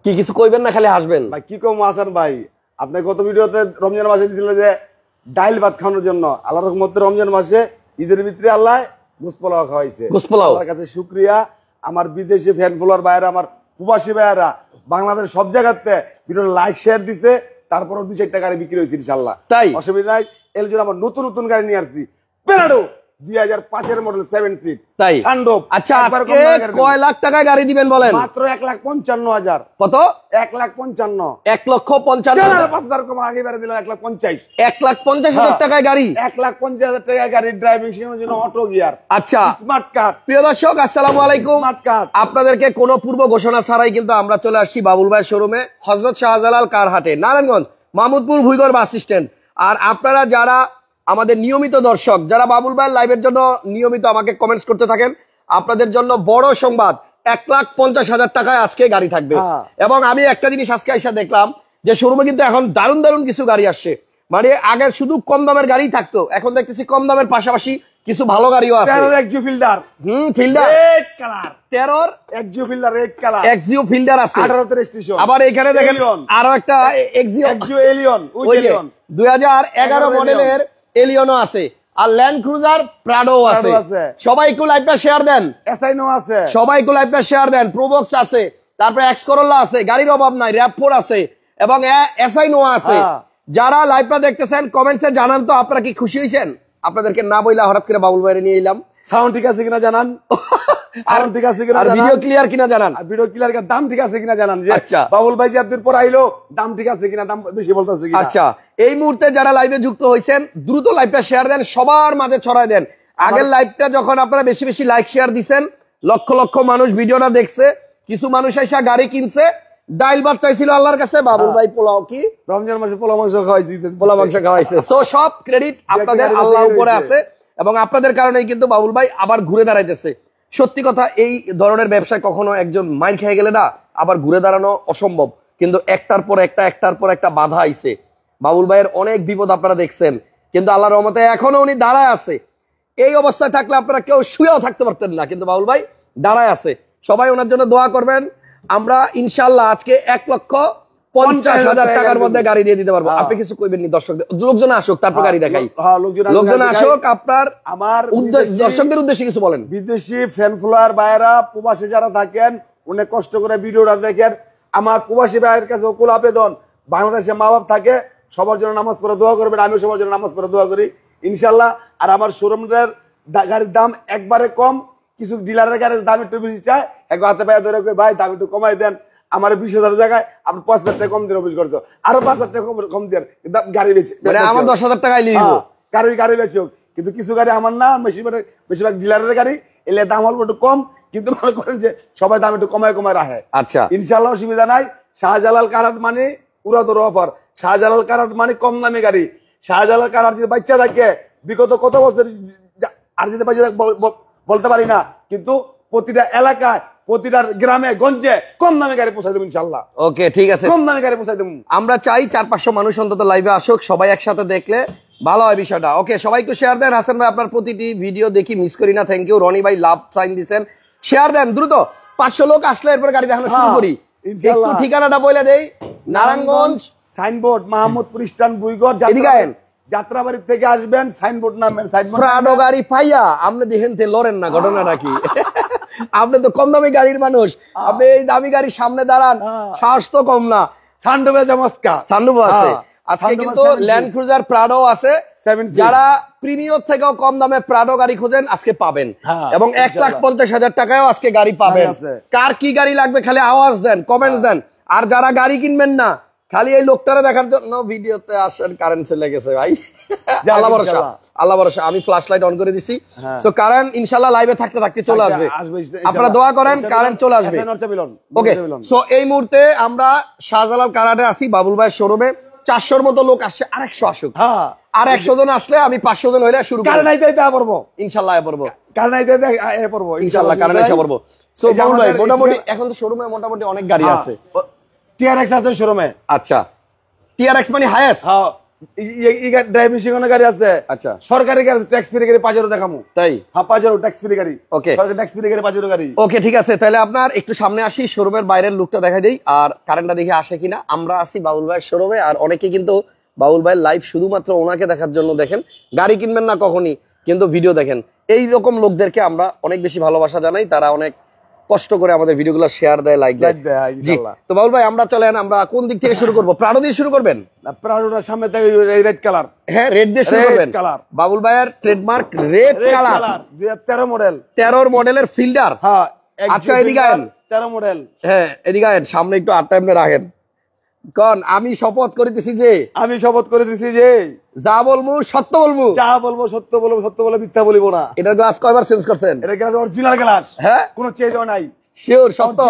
কি কিছু কইবেন না খালি হাসবেন? ভাই কি কম হাসান ভাই, আপনি গত ভিডিওতে রমজান মাসে দিয়েছিলেন যে ডাইল ভাত খাওয়ানোর জন্য, আল্লাহর রহমতে রমজান মাসে ঈদের ভিতরে আল্লাহ গোশ পোলাও খাওয়াইছে। আল্লাহর কাছে শুকরিয়া। আমার বিদেশি ফ্যান ফলোয়ার ভাইয়েরা, আমার প্রবাসী ভাইয়েরা বাংলাদেশের সব জায়গাতে ভিডিও লাইক শেয়ার দিছে, তারপরও 2-4টা গাড়ি বিক্রি হয়েছে ইনশাআল্লাহ। তাই অসুবিধা নাই। এর জন্য আমার নতুন নতুন গাড়ি নিয়ে আসছি। পেরাডো 2005 মডেল 7 সিট। তাই সানডোপ। আচ্ছা, আজকে কয় লাখ টাকায় গাড়ি দিবেন বলেন? মাত্র 1,55,000। কত? 1,55,000। 1,55,000। 5,000 কম আগে বেড়ে দিলাম 1,50,000। 1,50,000 টাকায় গাড়ি। 1,50,000 টাকায় গাড়ি, ড্রাইভিং শেখানোর জন্য অটো গিয়ার। আচ্ছা, স্মার্ট কার্ড। প্রিয় দর্শক আসসালামু আলাইকুম। Smart card. আপনাদেরকে কোনো পূর্ব ঘোষণা ছাড়াই কিন্তু আমরা চলে আসছি বাবুল ভাই শোরুমে, হযরত শাহজালাল কার হাটে, নারায়ণগঞ্জ, মাহমুদপুর, ভুইগড় বাস স্ট্যান্ড। আর আপনারা যারা আমাদের নিয়মিত দর্শক, যারা বাবুল ভাইয়ের লাইভের জন্য নিয়মিত আমাকে কমেন্টস করতে থাকেন, আপনাদের জন্য বড় সংবাদ, 1,50,000 টাকায় আজকে গাড়ি থাকবে। এবং আমি একটা জিনিস আজকে এসে দেখলাম যে শোরুমে কিন্তু এখন দারুণ দারুণ কিছু গাড়ি আসছে। মানে আগে শুধু কম দামের গাড়ি থাকতো, এখন দেখতেছি কম দামের পাশাপাশি কিছু ভালো গাড়িও আছে। 13 Axio fielder. Fielder red colour. 13 Axio fielder red colour. Axio fielder আছে। 18 তে রেজিস্ট্রেশন। আবার এখানে দেখেন আরো একটা এক্সিও এলিয়ন, উইথ এলিয়ন 2011 মডেলের এলিয়নও আছে। আর ল্যান্ড ক্রুজার প্রাডো আছে। সবাই একটু লাইভটা শেয়ার দেন। এসআইনো আছে। সবাই একটু লাইভটা শেয়ার দেন। প্রোবক্স আছে, তারপরে এক্স করোলা আছে, গাড়ির অভাব নাই, র‍্যাপ4 আছে এবং এসআইনো আছে। যারা লাইভটা দেখতেছেন কমেন্টসে জানান তো আপনারা কি খুশি হয়েছেন? আপনাদেরকে না বইলা হঠাৎ করে বাবুল ভাইরে নিয়ে এলাম। সাউন্ড ঠিক আছে কিনা জানান, সাউন্ড ঠিক আছে কিনা জানান, ভিডিও ক্লিয়ার কিনা জানান, ভিডিও ক্লিয়ার কিনা, দাম ঠিক আছে কিনা জানান। আচ্ছা, বাবুল ভাই যাদের পর আইলো দাম ঠিক আছে কিনা, দাম বেশি বলতেছে কিনা। আচ্ছা, এই মুহূর্তে যারা লাইভে যুক্ত হয়েছেন দ্রুত লাইভটা শেয়ার দেন, সবার মাঝে ছড়ায় দেন। আগের লাইভটা যখন আপনারা বেশি বেশি লাইক শেয়ার দিছেন, লক্ষ লক্ষ মানুষ ভিডিওটা দেখছে, কিছু মানুষ এসে গাড়ি কিনছে, ডাইল ভাত চাইছিল আল্লাহর কাছে, বাবুল ভাই পোলাও কি রমজান মাসে পোলাও মাংস খাওয়াইছি, পোলাও মাংস খাওয়াইছে। সো সব ক্রেডিট আপনাদের আল্লাহর উপরে আছে এবং আপনাদের কারণেই কিন্তু বাবুল ভাই আবার ঘুরে দাঁড়াইতেছে। সত্যি কথা, এই ধরনের ব্যবসায় কখনো একজন মাইর খেয়ে গেলে না আবার ঘুরে দাঁড়ানো অসম্ভব, কিন্তু একটার পর একটা বাধা আইছে। বাবুল ভাইয়ের অনেক বিপদ আপনারা দেখছেন, কিন্তু আল্লাহর রহমতে এখনো উনি দাঁড়ায় আছে। এই অবস্থায় থাকলে আপনারা কেউ শুয়েও থাকতে পারতেন না, কিন্তু বাবুল ভাই দাঁড়ায় আছে। সবাই ওনার জন্য দোয়া করবেন। আমরা ইনশাল্লাহ আজকে 1,50,000 টাকার মধ্যে গাড়ি দিয়ে দিতে পারবো। আপনি কিছু কইবেন নি? দর্শকদের, লোকজন আসুক, তারপর গাড়ি দেখাই। লোকজন আসুক, আপনার আমার দর্শকদের উদ্দেশ্যে কিছু বলেন। বিদেশি ফ্যান ফলোয়ার ভাইয়েরা, প্রবাসী যারা থাকেন, অনেক কষ্ট করে ভিডিওটা দেখেন। আমার প্রবাসী ভাইয়ের কাছে অকুল আবেদন, বাংলাদেশে মা বাপ থাকে, সবার জন্য নামাজ পড়ে দোয়া করবেন। আমিও সবার জন্য নামাজ পড়ে দোয়া করি ইনশাল্লাহ। আর আমার শোরুমের গাড়ির দাম একবারে কম, কিছু ডিলারের গাড়ির দাম একটু বেশি চায়, একবার হাতে পায়ে ধরে ভাই দাম একটু কমাই দেন, আমার 20,000 জায়গায় আপনি 5,000 টাকা কম দিন, অফিস করছো আরো 5,000 টাকা কম দেন, গাড়ি বেচে আমার 10,000 টাকায় গাড়ি বেচে হোক। কিন্তু কিছু গাড়ি আমার না, বেশিরভাগ ডিলারের গাড়ি, এলে দাম অল্প একটু কম, কিন্তু মনে করেন যে সবাই দাম একটু কমায় কমায় রাখে। আচ্ছা, ইনশাল্লাহ অসুবিধা নাই। শাহজালাল কারাট মানে পুরাতন অফার, শাহজালাল কারাট মানে কম দামি গাড়ি। শাহজালাল কারাট যদি বাচ্চা থাকে বিগত কত বছর, আর যদি বাচ্চা বলতে পারি না, কিন্তু প্রতিটা এলাকায়, প্রতিটা গ্রামে গঞ্জে কম দামে গাড়ি পৌঁছাই দেবো ইনশাল্লাহ। ওকে, ঠিক আছে, কম দামে গাড়ি পৌঁছাই দেবো। আমরা চাই 400-500 মানুষ অন্তত লাইভে আসুক, সবাই একসাথে দেখলে ভালো হয় বিষয়টা। ওকে, সবাইকে শেয়ার দেন। হাসান ভাই আপনার প্রতিটি ভিডিও দেখি, মিস করি না, থ্যাংক ইউ। রনি ভাই লাভ সাইন দিচ্ছেন, শেয়ার দেন দ্রুত। 500 লোক আসলে এরপর গাড়ি দেখানো শুরু করি। একটু ঠিকানাটা বলে দেই, নারায়ণগঞ্জ সাইনবোর্ড, মাহমুদপুর স্ট্যান্ড, ভুইগড়। যাত্রাবাড়ি থেকে আসবেন, সাইনবোর্ড নামেন, প্রাডো গাড়ি পাইয়া আপনি দেখেন লড়েন না, ঘটনাটা কি? আপনি তো কম দামি গাড়ির মানুষ, আপনি এই দামি গাড়ির সামনে দাঁড়ান, সাহস তো কম না। সানডুপ আছে আজকে, কিন্তু ল্যান্ড ক্রুজার প্রাডো আছে। যারা প্রিমিয়ার থেকেও কম দামে প্রাডো গাড়ি খোঁজেন আজকে পাবেন, এবং 1,50,000 টাকায়ও আজকে গাড়ি পাবেন। কার কি গাড়ি লাগবে খালি আওয়াজ দেন, কমেন্টস দেন। আর যারা গাড়ি কিনবেন না, খালি এই লোকটারে দেখার জন্য ভিডিওতে আসেন। কারেন্ট চলে গেছে ভাই, আল্লাহ ভরসা, আল্লাহ ভরসা। আমি ফ্ল্যাশ লাইট অন করে দিছি, সো কারেন্ট ইনশাআল্লাহ লাইভে থাকতে থাকতে চলে আসবে। আপনারা দোয়া করেন, কারেন্ট চলে আসবে। ওকে, সো এই মুহূর্তে আমরা শাহজালাল কারাটে আছি, বাবুল ভাইয়ের শোরুমে। 400-র মতো লোক আসছে, আর 100 আসুক। আর 100 জন আসলে আমি 500 জন হইলে শুরু করব ইনশাআল্লাহ। ইনশাআল্লাহ কারণ এসে পড়বো। সো বাবুল ভাই, মোটামুটি এখন তো শোরুমে মোটামুটি অনেক গাড়ি আছে। TRX আছে শোরুমে। আচ্ছা, TRX মানে হাইয়েস্ট? হ্যাঁ, ড্রাইভিং শেখানোর গাড়ি আছে। আচ্ছা, সরকারি গাড়ি, ট্যাক্স ফ্রি গাড়ি পাজেরো দেখামু। তাই? হ্যাঁ, পাজেরো ট্যাক্স ফ্রি গাড়ি। ওকে, সরকারি ট্যাক্স ফ্রি গাড়ি, পাজেরো গাড়ি। ওকে, ঠিক আছে। তাহলে আপনার একটু সামনে আসি, শোরুমের বাইরের লুকটা দেখা দেই আর কারেন্টটা দেখে আসে কিনা। আমরা আসি বাউল ভাইয়ের শোরুমে, আর অনেকে কিন্তু বাউল ভাইয়ের লাইভ শুধুমাত্র ওনাকে দেখার জন্য দেখেন, গাড়ি কিনবেন না কখনই, কিন্তু ভিডিও দেখেন। এই রকম লোকদেরকে আমরা অনেক বেশি ভালোবাসা জানাই, তারা অনেক কষ্ট করে আমাদের ভিডিওগুলো শেয়ার দেয়, লাইক দেয়। জি, তো বাউল ভাই আমরা চলেন, আমরা কোন দিক থেকে শুরু করব? প্রাডো দিয়ে শুরু করবেন? প্রাডোটার সামনে থেকে রেড কালার। হ্যাঁ, রেড দিয়ে শুরু করবেন। বাবুল ভাইয়ের ট্রেডমার্ক রেড কালার, 2013 মডেল। 13 মডেলের ফিল্ডার। হ্যাঁ, আচ্ছা, এদিকে আয়েন। 13 মডেল। হ্যাঁ, এদিকে আয়েন, সামনে একটু আটটা এমনি রাখেন। কোন আমি শপথ করিতেছি যে যা বলবো সত্য বলবো, যা বলবো সত্য বলবো, সত্য বলে মিথ্যা বলবো না। এটার গ্লাস কয়বার চেঞ্জ করছেন? এটা গ্লাস অরিজিনাল গ্লাস। হ্যাঁ, কোনো চেঞ্জ নাই। শিওর সত্য?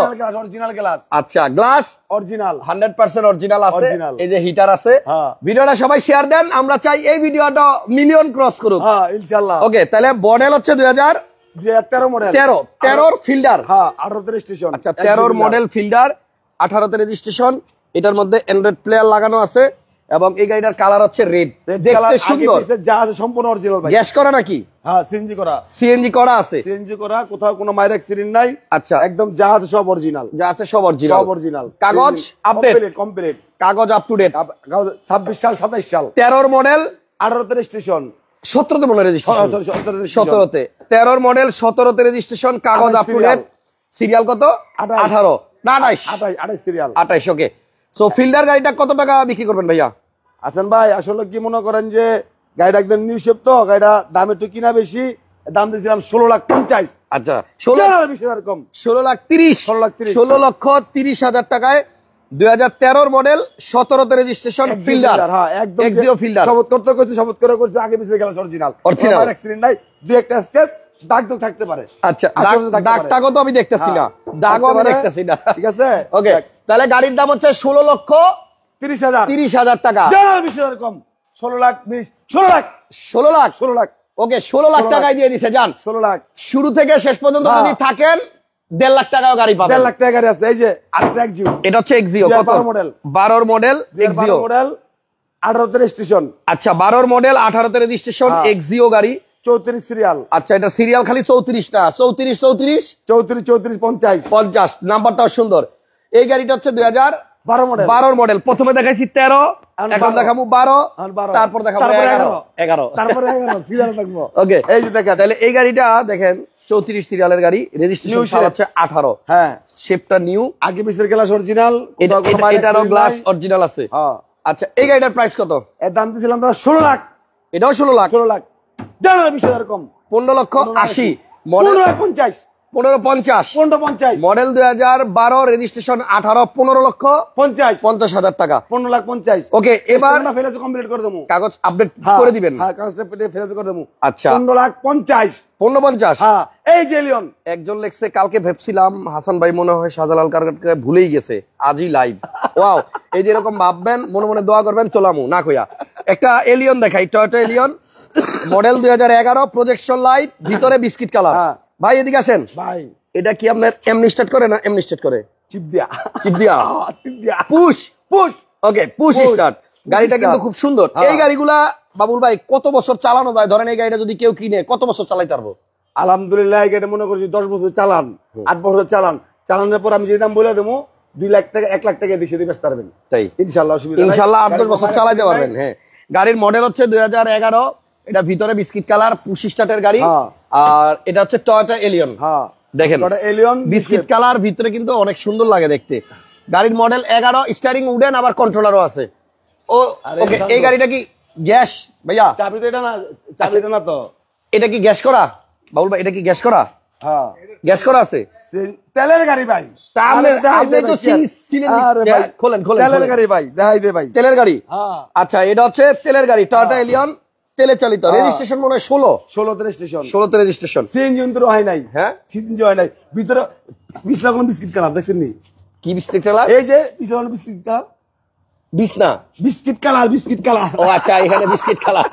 Original glass. আচ্ছা, গ্লাস অরিজিনাল, 100% অরিজিনাল আছে। Original। এই যে হিটার আছে। ভিডিওটা সবাই শেয়ার দেন, আমরা চাই এই ভিডিওটা মিলিয়ন ক্রস করুক। হ্যাঁ, ইনশাআল্লাহ। ওকে, তাহলে মডেল হচ্ছে 2013 মডেল। 13 ফিল্ডার। হ্যাঁ, 18 তে রেজিস্ট্রেশন। আচ্ছা, 13 মডেল ফিল্ডার, 18 তে রেজিস্ট্রেশন। এটার মধ্যে অ্যান্ড্রয়েড প্লেয়ার লাগানো আছে এবং এই গাড়িটার কালার হচ্ছে রেড। দেখতে সুন্দর, যা আছে সম্পূর্ণ অরিজিনাল ভাই। গ্যাস করা নাকি? হ্যাঁ, সিএনজি করা। সিএনজি করা আছে। সিএনজি করা, কোথাও কোনো মাইর অ্যাক্সিডেন্ট নাই। আচ্ছা, একদম যা আছে সব অরিজিনাল। যা আছে সব অরিজিনাল। সব অরিজিনাল। কাগজ আপডেট? কমপ্লিট। কাগজ আপ টু ডেট। 26 সাল 27 সাল। 13 মডেল, 18 তে রেজিস্ট্রেশন। 17 তে মনে রেজিস্ট্রেশন। 17 তে 13 মডেল, 17 তে রেজিস্ট্রেশন, কাগজ আপ টু ডেট। সিরিয়াল কত? 18 না 28 সিরিয়াল। 28। ওকে, সো ফিল্ডার গাড়িটা কত টাকা বিক্রি করবেন ভাইয়া? হাসান ভাই, আসলে কি মনে করেন যে গাড়িটা একদম নিউ শেপ, তো গাড়িটা দাম একটু কিনা বেশি, দাম দিয়েছিলাম 16,50,000। আচ্ছা, 16,20,000 কম। 16,30,000। 16,30,000 টাকায় 2013 মডেল, 17 তে রেজিস্ট্রেশন ফিল্ডার। হ্যাঁ, একদম এক্সিও ফিল্ডার। শপথ করতে আগে পিছিয়ে গেল অরিজিনাল। অরিজিনাল অ্যাক্সিডেন্ট নাই, দুই একটা স্কেচ দাগ তো থাকতে পারে। আচ্ছা, দাগটাও তো আমি দেখতেছি না, দাগও আমি দেখতেছি না। ঠিক আছে, ওকে, তাহলে গাড়ির দাম হচ্ছে 16,30,000 টাকা। 20,000 কম। 16 লাখ। ওকে, 16 লাখ টাকায় দিয়ে দিছে। যান, 16 লাখ। শুরু থেকে শেষ পর্যন্ত যদি থাকেন 1.5 লাখ টাকাও গাড়ি পাবেন। 1.5 লাখ টাকা গাড়ি আছে। এই যে আরেকটা এক্সিও, এটা হচ্ছে এক্সিও। কত? 12 মডেল। 12 মডেল এক্সিও মডেল, 18 তে রেজিস্ট্রেশন। আচ্ছা, 12 মডেল, 18 তে রেজিস্ট্রেশন, এক্সিও গাড়ি। 34 সিরিয়াল। আচ্ছা, এটা সিরিয়াল খালি 34 টা। 34 50 নাম্বারটাও সুন্দর। এই গাড়িটা হচ্ছে 2012 মডেল। প্রথমে দেখাইছি 13, এখন দেখাবো 12, তারপর দেখাবো 11। তারপরে 11 সিরিয়াল থাকবো। ওকে, এই যে দেখেন, তাহলে এই গাড়িটা দেখেন 34 সিরিয়ালের গাড়ি, রেজিস্ট্রেশন সাল হচ্ছে 18। হ্যাঁ, শেপটা নিউ, আগে পিছের গ্লাস অরিজিনাল, এটারও গ্লাস অরিজিনাল আছে। হ্যাঁ। আচ্ছা, এই গাড়িটার প্রাইস কত? এর দাম দিয়েছিলাম 16 লাখ। এটাও 16 লাখ। 16 লাখ। 20,000 কম। 15,80,000। মডেল 15,50,000। 15,50,000 মডেল 2012, রেজিস্ট্রেশন 18, 15,50,000 টাকা। 15,50,000। ওকে, এবার ফেলে কমপ্লিট করে দেবো, কাগজ আপডেট করে দিবেন। হ্যাঁ, কাগজটা ফেলে করে দেবো। আচ্ছা, 15,50,000। 15,50,000। হ্যাঁ, এই যে এলিয়ন। একজন লেখছে, কালকে ভেবছিলাম হাসান ভাই মনে হয় শাহজালাল কারকে ভুলেই গেছে, আজই লাইভ। ওয়াও, এই যে এরকম ভাববেন, মনে মনে দোয়া করবেন, চলামু না কইয়া। একটা এলিয়ন দেখাই, Toyota Allion, model 2011, projection light, ভিতরে বিস্কিট কালার। ভাই এদিকে আসেন ভাই। এটা কি আপনার এমনি স্টার্ট করে না এমনি স্টার্ট করে? চিপ দিয়া। পুশ। ওকে, পুশ স্টার্ট। গাড়িটা কিন্তু খুব সুন্দর। এই গাড়িগুলা বাবুল ভাই কত বছর চালানো যায়? ধরেন এই গাড়িটা যদি কেউ কিনে কত বছর চালাইতে পারবো? আলহামদুলিল্লাহ, এই গাড়ি মনে করছি 10 বছর চালান, 8 বছর চালানোর পর আমি যে দাম বলে দেবো 2 লাখ টাকা, 1 লাখ টাকা দিয়ে বেচতে পারবেন। তাই ইনশাআল্লাহ, অসুবিধা নাই। ইনশাআল্লাহ 8-10 বছর চালাতে পারবেন। হ্যাঁ, গাড়ির মডেল হচ্ছে 2011, এটা ভিতরে বিস্কিট কালার, পুশ স্টার্টের গাড়ি। আর এটা হচ্ছে টয়োটা এলিয়ন। হ্যাঁ, দেখেন এলিয়ন বিস্কিট কালার, ভিতরে কিন্তু অনেক সুন্দর লাগে দেখতে। গাড়ির মডেল 11, স্টিয়ারিং উডেন, আবার কন্ট্রোলারও আছে। ওকে, এই গাড়িটা কি গ্যাস ভাইয়া? চাবি তো এটা না, চাবিটা না তো। এটা কি গ্যাস করা বাবুল ভাই? এটা কি গ্যাস করা? হ্যাঁ, গ্যাস করা আছে। তেলের গাড়ি ভাই। তেলের গাড়ি ভাই, দেখাই দে ভাই, তেলের গাড়ি। আচ্ছা, এটা হচ্ছে তেলের গাড়ি, টয়োটা এলিয়ন, তেলে চালিত। রেজিস্ট্রেশন মনে হয় 16 তে রেজিস্ট্রেশন। সিএনজি কিন্তু হয় নাই। হ্যাঁ, সিএনজি হয় নাই। ভিতরে বিছনা কোন বিস্কিট কালার দেখছেন নি? কি বিস্কিট কালার? এই যে বিছনা বিস্কিট কালার, বিছনা বিস্কিট কালার। ও আচ্ছা, এখানে বিস্কিট কালার।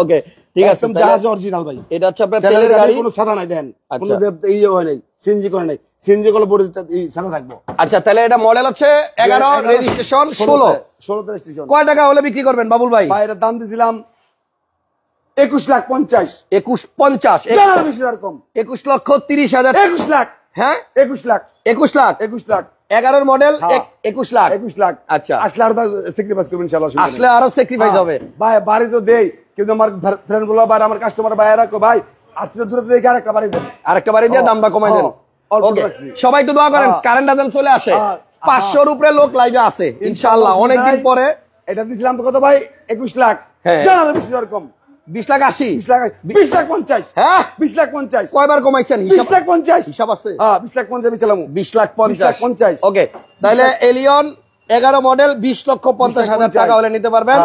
ওকে, ঠিক আছে, জাহাজ অরিজিনাল ভাই। এটা হচ্ছে আপনার তেলের গাড়ি, কোনো সাদা নাই। দেন কোনো এই হয় নাই, সিএনজি করে নাই। সিএনজি গুলো বড় এই সাদা থাকবো। আচ্ছা, তাহলে এটা মডেল হচ্ছে 11, রেজিস্ট্রেশন 16। 16 স্টেশন। কয় টাকা হলে বিক্রি করবেন বাবুল ভাই? ভাই এটার দাম দিয়েছিলাম 21,50,000। 21,50,000 20,000 কম। 21,30,000। 21 লাখ। হ্যাঁ 21 লাখ। 21 লাখ। 21 লাখ। 11 মডেল হ্যাঁ। 21 লাখ। 21 লাখ। আচ্ছা আসলে আরো স্যাক্রিফাইস করবেন ইনশাআল্লাহ। আসলে আরো স্যাক্রিফাইস হবে ভাই বাড়ি তো দেই, কিন্তু আমার ফ্রেন্ড গুলো ভাই, আমার কাস্টমার ভাইরা কো ভাই আসলে দূরে থেকে আরেকটা বাড়ি দেন, আরেকটা বাড়ি দিয়ে দামটা কমাই দেন। ওকে সবাই একটু দোয়া করেন কারেন্ট আজান চলে আসে। 500 এর উপরে লোক লাইভে আছে ইনশাআল্লাহ অনেকদিন পরে। এটা দিছিলাম তো কত ভাই? 21 লাখ। হ্যাঁ। জানালে 20,000 কম। 20 লাখ 80। 20 লাখ 50। হ্যাঁ 20 লাখ 50। কয়বার কমাইছেন? 20 লাখ 50 হিসাব আছে? হ্যাঁ 20 লাখ 50 বিছালাম। 20 লাখ 20 লাখ 50। ওকে তাহলে এলিয়ন 11 মডেল 20,50,000 টাকা হলে নিতে পারবেন।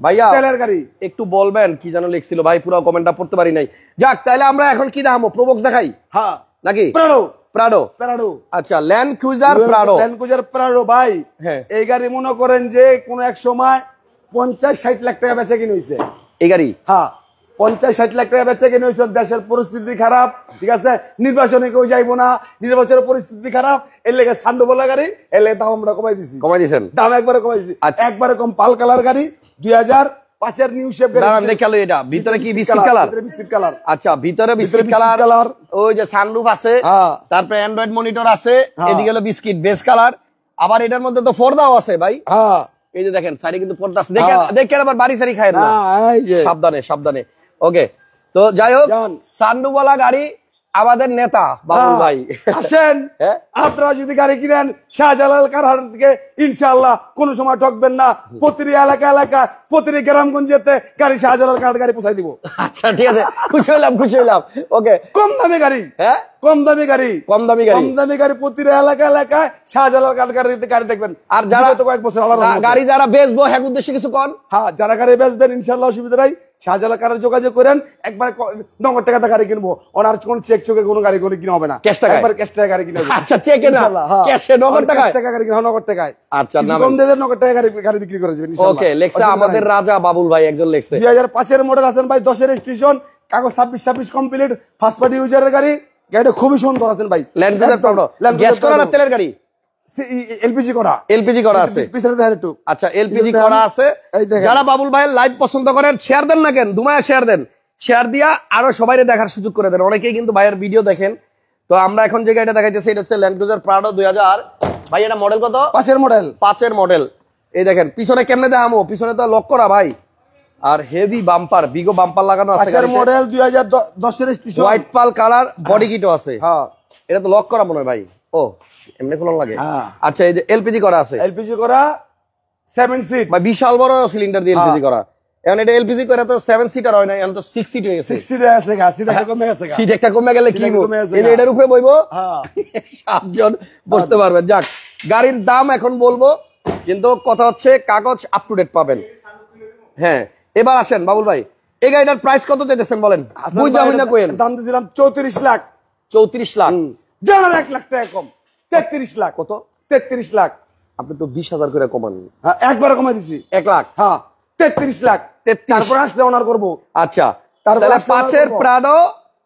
ভাইয়া তেলের গাড়ি একটু বলবেন কি যেন লিখছিল ভাই, পুরো কমেন্টটা পড়তে পারি নাই। যাক তাহলে আমরা এখন কি দেখাবো? প্রবক্স দেখাই হ্যাঁ নাকি? প্রাডো। প্রাডো। প্রাডো আচ্ছা land cruiser Prado. Land cruiser Prado ভাই। হ্যাঁ এই গাড়ি মনে করেন যে কোন এক সময় 50-60 লাখ টাকা বেচে কিনে হইছে এই গাড়ি। হ্যাঁ 50-60 লাখ টাকা বেচে কিনে হইছে। দেশের পরিস্থিতি খারাপ, ঠিক আছে, নির্বাচনে কেউ যাইবো না, নির্বাচনের পরিস্থিতি খারাপ, এর লেগে সান্ডু বলা গাড়ি, এর লেগে দাম আমরা কমাই দিছি। কমাই দিয়েছেন দাম একবারে কমাই দিছি। আচ্ছা। একবারে কম। পাল কালার গাড়ি 2005 এর নিউ শেপ গাড়ি। দাঁড়ান দেখালো এটা ভিতরে কি বিস্কিট কালার? ভিতরে বিস্কিট কালার। আচ্ছা ভিতরে বিস্কিট কালার। ওই যে সানরুফ আছে, হ্যাঁ তারপরে অ্যান্ড্রয়েড মনিটর আছে, এদিকে হলো বিস্কিট বেস কালার। আবার এটার মধ্যে তো পর্দাও আছে ভাই। হ্যাঁ এই যে দেখেন সাইডে কিন্তু পর্দা আছে। দেখেন আবার বাড়ি সারি খায় না। এই যে সাবধানে সাবধানে। ওকে তো যাই হোক সানরুফওয়ালা গাড়ি আমাদের নেতা বাবুল ভাই। আসেন আপনারা যদি গাড়ি কিনেন শাহজালাল কারহাট থেকে ইনশাআল্লাহ কোন সময় ঠকবেন না। প্রতিটি এলাকা প্রতিটি গ্রামগঞ্জেতে গাড়ি শাহজালাল কারহাট গাড়ি পৌঁছাই দিব। আচ্ছা ঠিক আছে, খুশি হলাম খুশি হলাম। ওকে কম দামি গাড়ি। হ্যাঁ কম দামি গাড়ি। কম দামি গাড়ি। কম দামি গাড়ি প্রতিটি এলাকায় শাহজালাল কারহাট গাড়ি দেখবেন। আর যারা তো কয়েক বছর গাড়ি যারা বেচবো হ্যাঁ উদ্দেশ্যে কিছু কন। হ্যাঁ যারা গাড়ি বেচবেন ইনশাআল্লাহ অসুবিধা নাই, শাহজালাল কারহাট যোগাযোগ করেন। একবার নগদ টাকাতে গাড়ি কিনবো, ওনার কোন চেক চোখে কোনো গাড়ি কিনে হবে না। ক্যাশ টাকা। একবার ক্যাশ টাকা গাড়ি কিনবে। আচ্ছা চেকে না ক্যাশে নগদ টাকা। টাকা গাড়ি কিনা নগদ টাকায়। আচ্ছা নাম কম দিয়ে নগদ টাকা গাড়ি বিক্রি করে দিবেন ইনশাআল্লাহ। ওকে লেখছে আমাদের রাজা বাবুল ভাই একজন লেখছে। 2005 এর মডেল আছেন ভাই, 10 এর স্টেশন, কাগজ 26 কমপ্লিট, ফার্স্ট পার্টি ইউজারের গাড়ি। গাড়িটা খুবই সুন্দর আছেন ভাই। ল্যান্ড ক্রুজার প্রাডো গ্যাস করা না তেলের গাড়ি? এলপিজি করা। এলপিজি করা আছে। পিছনে দেখেন একটু। আচ্ছা এলপিজি করা আছে। যারা বাবুল ভাইয়ের লাইভ পছন্দ করেন শেয়ার দেন না কেন, দুমায়া শেয়ার দেন। শেয়ার দিয়া আরো সবাই দেখার সুযোগ করে দেন। অনেকেই কিন্তু ভাইয়ের ভিডিও দেখেন। তো আমরা এখন যে গাড়িটা দেখাইতেছি এটা হচ্ছে ল্যান্ড ক্রুজার প্রাডো 2000। ভাই এটা মডেল কত? 5 এর মডেল। 5 এর মডেল। এই দেখেন পিছনে কেমনে দেখামো, পিছনে তো লক করা ভাই, আর হেভি বাম্পার, বিগো বাম্পার লাগানো আছে। 5 এর মডেল 2010 এর station, white pearl colour, body কিটও আছে। হ্যাঁ এটা তো লক করা মনে হয় ভাই। ও এমনি খোলা লাগে। আচ্ছা এই যে এলপিজি করা আছে। এলপিজি করা 7 সিট ভাই বিশাল বড় সিলিন্ডার দিয়ে এলপিজি করা। এখন এটা এলপিজি করে তো 7 সিটার হয় না, এখন তো 6 সিট হয়ে গেছে। 6 সিট হয়ে গেছে, সিট একটা কমে গেছে। সিট একটা কমে গেলে কি এই যে এটার উপরে বইবো, হ্যাঁ 7 জন বসতে পারবেন। যাক গাড়ির দাম এখন বলবো, কিন্তু কথা হচ্ছে কাগজ আপ টু ডেট পাবেন। হ্যাঁ এবার আসেন বাবুল ভাই, এই গাড়িটার প্রাইস কত চাইতেছেন বলেন? বুঝা হইনা কইেন। দাম দিছিলাম 34 লাখ। 34 লাখ। জানার 1 লাখ টাকা কম। 33 লাখ। কত? 33 লাখ। আপনি তো 20,000 করে কমান। হ্যাঁ একবার কমাই দিছি। 1 লাখ। হ্যাঁ 33 লাখ। তারপর আসলে অনার করব। আচ্ছা তাহলে 5 এর প্রাডো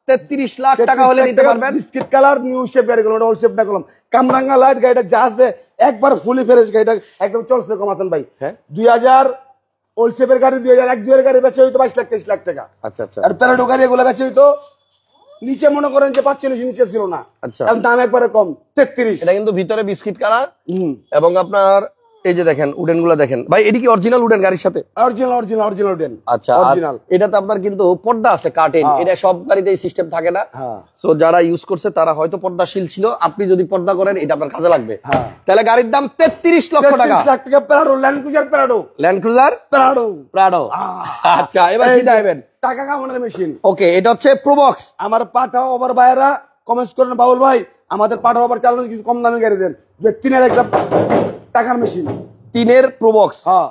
33 লাখ টাকা হলে নিতে পারবেন। বিস্কিট কালার নিউ শেপ গাড়ি, কোনো ওল্ড শেপ না কলম, কামরাঙ্গা লাইট গাড়িটা জাস্ট দে একবার ফুলি ফ্রেশ গাড়িটা একদম চলছে কমাতেন ভাই। হ্যাঁ 2000 ওল্ড শেপের গাড়ি 2001 এর গাড়ি বেচে হইতো 22 লাখ 23 লাখ টাকা। আচ্ছা আচ্ছা। আর প্যারাডো গাড়ি এগুলো বেচে হইতো নিচে মনে করেন যে 45 নিচে ছিল না। আচ্ছা এখন দাম একবারে কম 33। এটা কিন্তু ভিতরে বিস্কিট কালার এবং আপনার এই যে দেখেন উডেন গুলা দেখেন ভাই, এটি কি অরিজিনাল উডেন গাড়ির সাথে? Original wooden. আচ্ছা অরিজিনাল। এটাতে আপনার কিন্তু পর্দা আছে কার্টেন, এটা সব গাড়িতে এই সিস্টেম থাকে না। সো যারা ইউজ করছে তারা হয়তো পর্দাশীল ছিল, আপনি যদি পর্দা করেন এটা আপনার কাজে লাগবে। তাহলে গাড়ির দাম 33 লক্ষ টাকা। 33 লাখ টাকা Prado, land cruiser Prado. Land cruiser Prado. আচ্ছা এবার কি চাইবেন? টাকা কামানোর মেশিন। ওকে এটা হচ্ছে প্রোবক্স। আমার পাঠাও ওভার ভাইরা কমেন্টস করেন বাবুল ভাই আমাদের পাঠাও ওভার চালানো কিছু কম দামে গাড়ি দেন। 3 একটা টাকার মেশিন। 3 এর প্রোবক্স। হ্যাঁ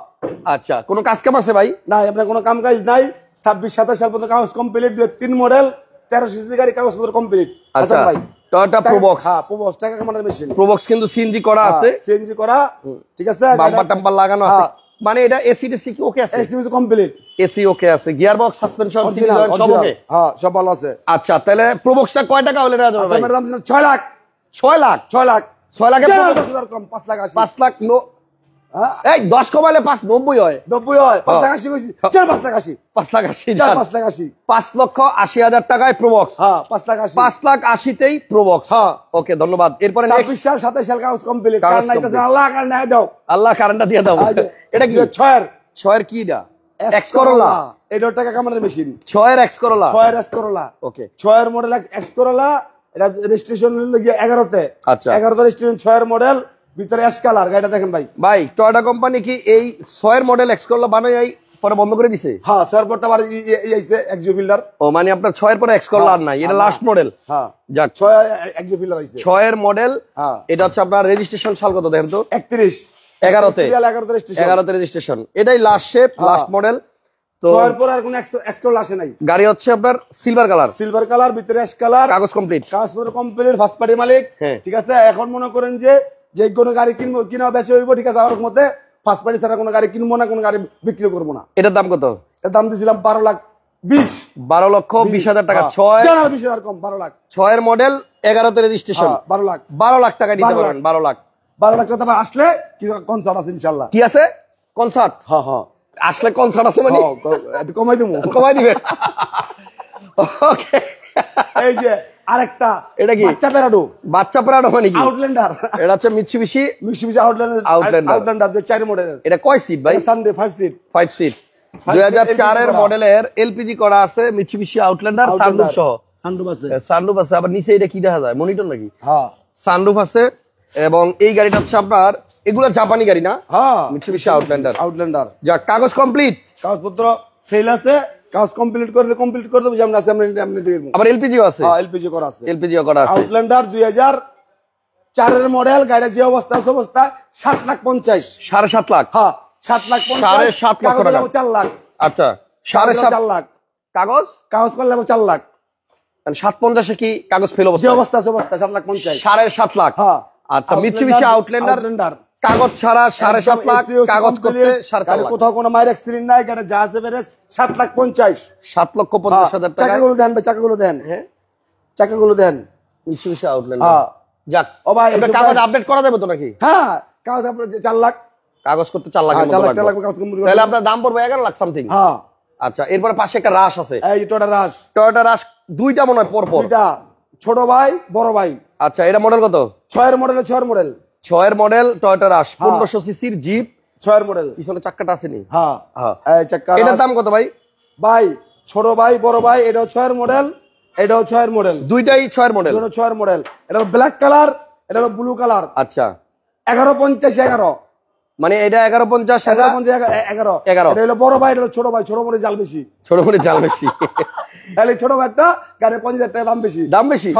আচ্ছা কোনো কাজ কাম আছে ভাই? না আপনার কোনো কাম কাজ নাই। 26-27 সাল পর্যন্ত কাগজ কমপ্লিট। 3 মডেল 13 সিসি গাড়ি কাগজপত্র কমপ্লিট। আচ্ছা ভাই টয়োটা প্রোবক্স। হ্যাঁ প্রোবক্স টাকা কামানোর মেশিন। প্রোবক্স কিন্তু সিএনজি করা আছে। সিএনজি করা ঠিক আছে, বাম্পার টাম্পার লাগানো আছে। মানে এটা এসি টেসি কি ওকে আছে? এসি কমপ্লিট, এসি ওকে আছে, গিয়ার বক্স সাসপেনশন সিরিজ সব ওকে। হ্যাঁ সব ভালো আছে। আচ্ছা তাহলে প্রোবক্সটা কয় টাকা হলে নেওয়া যাবে ভাই? আমার দাম 6 লাখ। 6 লাখ। 6 লাখ। 6 লাখে 10,000 কম 5 লাখ 80। 5 লাখ এই 10 কমালে 5 90 হয়, 90 হয়, 5 লাখ 80 কইছি, 5 লাখ 80, 5 লাখ 80, 5 লাখ 80, 5,80,000 টাকায় প্রোবক্স। হ্যাঁ 5 লাখ 80, 5,80,000তেই প্রোবক্স। হ্যাঁ ওকে ধন্যবাদ। এরপরে 26 সাল 27 সাল কাগজ কমপ্লিট, কারণ নাইতেছে আল্লাহ কারণ নাই দাও, আল্লাহ কারেন্টটা দিয়ে দাও। এটা কি 6 এর কি এটা? এক্স করোলা, এটা টাকা কামানোর মেশিন, 6 এর এক্স করোলা, 6 এর এক্স করোলা, ওকে 6 এর মডেল এক্স করোলা, এটা রেজিস্ট্রেশন হলো 11 তে। আচ্ছা 11 রেজিস্ট্রেশন, 6 এর মডেল, ভিতরে অ্যাশ কালার। গাড়িটা দেখেন ভাই, ভাই টয়োটা কোম্পানি কি এই 6 এর মডেল এক্স করোলা বানাই পরে বন্ধ করে দিছে? হ্যাঁ 6 এর পর তো আবার আইছে এক্সিও ফিল্ডার। ও মানে আপনার 6 এর পরে এক্স করোলা আর নাই, এটা লাস্ট মডেল। হ্যাঁ যাক 6 এক্সিও ফিল্ডার আইছে, 6 এর মডেল। হ্যাঁ এটা হচ্ছে আপনার রেজিস্ট্রেশন সাল কত দেখেন তো? 31 11 তে, 11 রেজিস্ট্রেশন, 11 তে রেজিস্ট্রেশন। এটাই লাস্ট শেপ, লাস্ট মডেল। তো 6 এর পর আর কোন এক্স করোলা আসে নাই। গাড়ি হচ্ছে আপনার সিলভার কালার, সিলভার কালার, ভিতরে অ্যাশ কালার, কাগজ কমপ্লিট, কাগজ পুরো কমপ্লিট, ফার্স্ট পার্টি মালিক। ঠিক আছে, এখন মনে করেন যে যে কোনো গাড়ি কিনবো, কিনা বেচে হইব, ঠিক আছে, আমার মধ্যে ফার্স্ট পার্টি ছাড়া কোনো গাড়ি কিনবো না, কোনো গাড়ি বিক্রি করবো না। এটার দাম কত? এর দাম দিয়েছিলাম 12,20,000, 12,20,000 টাকা। 6 জানার 20,000 কম, 12 লাখ। 6 এর মডেল, 11 তে রেজিস্ট্রেশন, 12 লাখ, 12 লাখ টাকা দিতে পারেন। 12 লাখ, 12 লাখ টাকা আসলে কি কনসার্ট আছে ইনশাআল্লাহ। কি আছে? কনসার্ট? হ্যাঁ হ্যাঁ আসলে কনসার্ট আছে মানে একটু কমাই দেবো, কমাই দিবে। ওকে এই যে আরেকটা, এটা কি? বাচ্চা প্যারাডো, বাচ্চা প্রাডো মানে কি? আউটল্যান্ডার। এটা হচ্ছে মিৎসুবিশি আউটল্যান্ডার 4 মডেলের। এটা কয় সিট ভাই? সানডে 5 সিট, 5 সিট, 2004 এর মডেলের, এলপিজি করা আছে, মিৎসুবিশি আউটল্যান্ডার, সানরুফ সহ। সানরুফ আছে, সানরুফ আছে, আবার নিচে এটা কি দেখা যায়? মনিটর নাকি? হ্যাঁ সানরুফ আছে। এবং এই গাড়িটা হচ্ছে আপনার, এগুলো জাপানি গাড়ি না? হ্যাঁ মিৎসুবিশি আউটল্যান্ডার। যা কাগজ কমপ্লিট, কাগজপত্র ফেল আছে, কাগজ কমপ্লিট করে দেবো, যেমন আছে এমনি দিয়ে দেবো। আবার এলপিজিও আছে? হ্যাঁ এলপিজি করা আছে, এলপিজিও করা আছে। আউটল্যান্ডার 2004 এর মডেল, গাড়িটা যে অবস্থা আছে অবস্থা, 7,50,000, 7.5 লাখ। হ্যাঁ 7,50,000, 7.5 লক্ষ টাকা, 4 লাখ। আচ্ছা 7.5 লাখ কাগজ করলে 4 লাখ, 750 কি কাগজ ফেল যে অবস্থা? অবস্থা আছে অবস্থা 7,50,000, 7.5 লাখ। হ্যাঁ আচ্ছা মিৎসুবিশি আউটল্যান্ডার কাগজ ছাড়া 7.5 লাখ, কাগজ করতে 4.5 লাখ। কোথাও কোনো মাইর অ্যাক্সিডেন্ট নাই, গাড়ি যা আছে বেরেস 7,50,000, 7,50,000 টাকা। চাকাগুলো দেন ভাই, চাকাগুলো দেন, হ্যাঁ চাকাগুলো দেন। মিৎসুবিশি আউটল্যান্ডার, হ্যাঁ যাক। ও ভাই এটা কাগজ আপডেট করা যাবে তো নাকি? হ্যাঁ কাগজ আপনার 4 লাখ, কাগজ করতে 4 লাখ 4 লাখ টাকা কাগজ কমপ্লিট, তাহলে আপনার দাম পড়বে 11 লাখ সামথিং। হ্যাঁ আচ্ছা এরপরে পাশে একটা রাশ আছে, এই টয়োটা রাশ, টয়োটা রাশ দুইটা মনে হয় পরপর। দুইটা, ছোট ভাই বড় ভাই। আচ্ছা এটা মডেল কত? 6 এর মডেল, 6 এর মডেল, 6 এর মডেল টয়োটা রাশ, 1500 সিসির জিপ, 6 এর মডেল, পিছনে চাকাটা আসেনি? হ্যাঁ হ্যাঁ। এই চাকা, এটার দাম কত ভাই? ভাই ছোট ভাই বড় ভাই, এটাও 6 এর মডেল, এটাও 6 এর মডেল, দুইটাই 6 এর মডেল, দুটো 6 এর মডেল। এটা ব্ল্যাক কালার, এটা হলো ব্লু কালার। আচ্ছা 1150, মানে এটা 1150, 11 এটা হলো বড় ভাই, এটা হলো ছোট ভাই, ছোট মডেল জাল বেশি, ছোট করে জাল বেশি। তাহলে ছোট ভাইটা গাড়ি 50,000 টাকা দাম বেশি, দাম বেশি।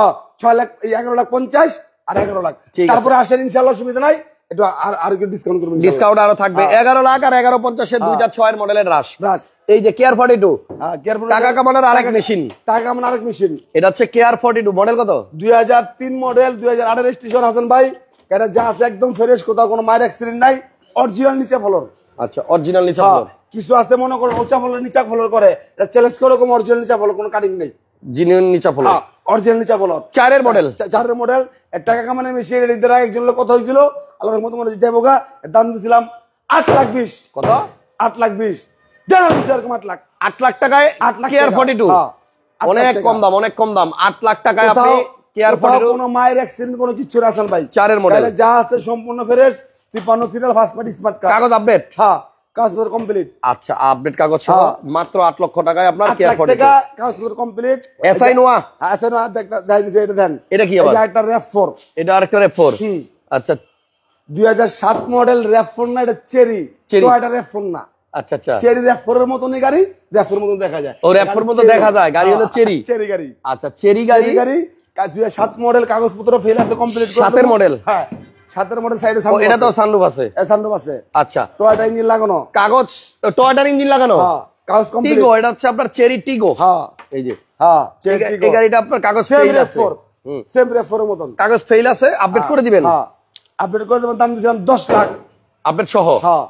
6 লাখ, 11,50,000 আর 11 লাখ। ঠিক আছে। তারপরে আসেন ইনশাআল্লাহ, সুবিধা নাই, একটু আর একটু ডিসকাউন্ট করবেন, ডিসকাউন্ট আরো থাকবে। 11 লাখ আর 1150 এর দুইটা 6 এর মডেলের রাশ। রাশ এই যে কেয়ার 42, কেয়ারফুল, টাকা কামানোর আরেক মেশিন, টাকা কামানোর আরেক মেশিন। এটা হচ্ছে কেয়ার 42, মডেল কত? 2003 মডেল, 2008 রেজিস্ট্রেশন। হাসান ভাই এটা যা আছে একদম ফ্রেশ, কোথাও কোনো মায়ের অ্যাক্সিডেন্ট নাই, অরিজিনাল নিচে ফলর। আচ্ছা অরিজিনাল নিচে ফলর। কিছু আছে মনে করেন উঁচা ফলর নিচা ফলর করে, এটা চ্যালেঞ্জ করে, কোনো অরিজিনাল নিচা ফলর, কোনো কাটিং নেই, জিনিয়ন নিচে ফলর, অরিজিনাল নিচা ফলর। 4 এর মডেল, 4 এর মডেল। এর টাকা কামানোর মেশিন, এর দ্বারা একজন লোক কত হয়েছিল আল্লাহর মতো মনে যাবো গা, এর দাম দিয়েছিলাম 8,20,000। কত? 8,20,000, জানা বিষয় এরকম 8 লাখ, 8 লাখ টাকায় 8 লাখ কেয়ার 42, অনেক কম দাম, অনেক কম দাম। 8 লাখ টাকায় আপনি কেয়ার 42, কোনো মায়ের অ্যাক্সিডেন্ট কোনো কিছু রাখেন ভাই। 4 এর মডেল, যা আছে সম্পূর্ণ fresh, 53 serial, first party smart card, কাগজ আপডেট, হ্যাঁ কাগজপত্র কমপ্লিট। আচ্ছা আপডেট কাগজ সহ মাত্র 8 লক্ষ টাকায় আপনার কেয়ার 42 টাকা, কাগজপত্র কমপ্লিট। এসআই নোয়া, এসআই নোয়া দেখাই দিয়েছে, এটা দেন। এটা কি আবার? এটা RAV4, এটা আরেকটা RAV4। আচ্ছা 2007 মডেল RAV4 না, এটা চেরি, তো এটা RAV4 না। আচ্ছা আচ্ছা, চেরি RAV4 এর মতনই গাড়ি, RAV4 এর মতন দেখা যায়, ও RAV4 মতো দেখা যায়, গাড়ি হলো চেরি, চেরি গাড়ি। আচ্ছা চেরি গাড়ি, 2007 মডেল, কাগজপত্র ফেল আছে কমপ্লিট। 7 এর মডেল, হ্যাঁ 7 এর মডেল, সাইডে এটা তো সানরুফ আছে, সানরুফ আছে। আচ্ছা টয়োটা ইঞ্জিন লাগানো, কাগজ টয়োটার ইঞ্জিন লাগানো, হ্যাঁ কাগজ কমপ্লিট। টিগো, এটা হচ্ছে আপনার চেরি টিগো, হ্যাঁ এই যে, হ্যাঁ চেরি টিগো। এই গাড়িটা আপনার কাগজ ফেল আছে, সেম RAV4 এর মতন কাগজ ফেল আছে, আপডেট করে দিবেন। হ্যাঁ আপডেট করে দেবেন, দাম দিয়েছিলাম 10 লাখ, আপডেট সহ। হ্যাঁ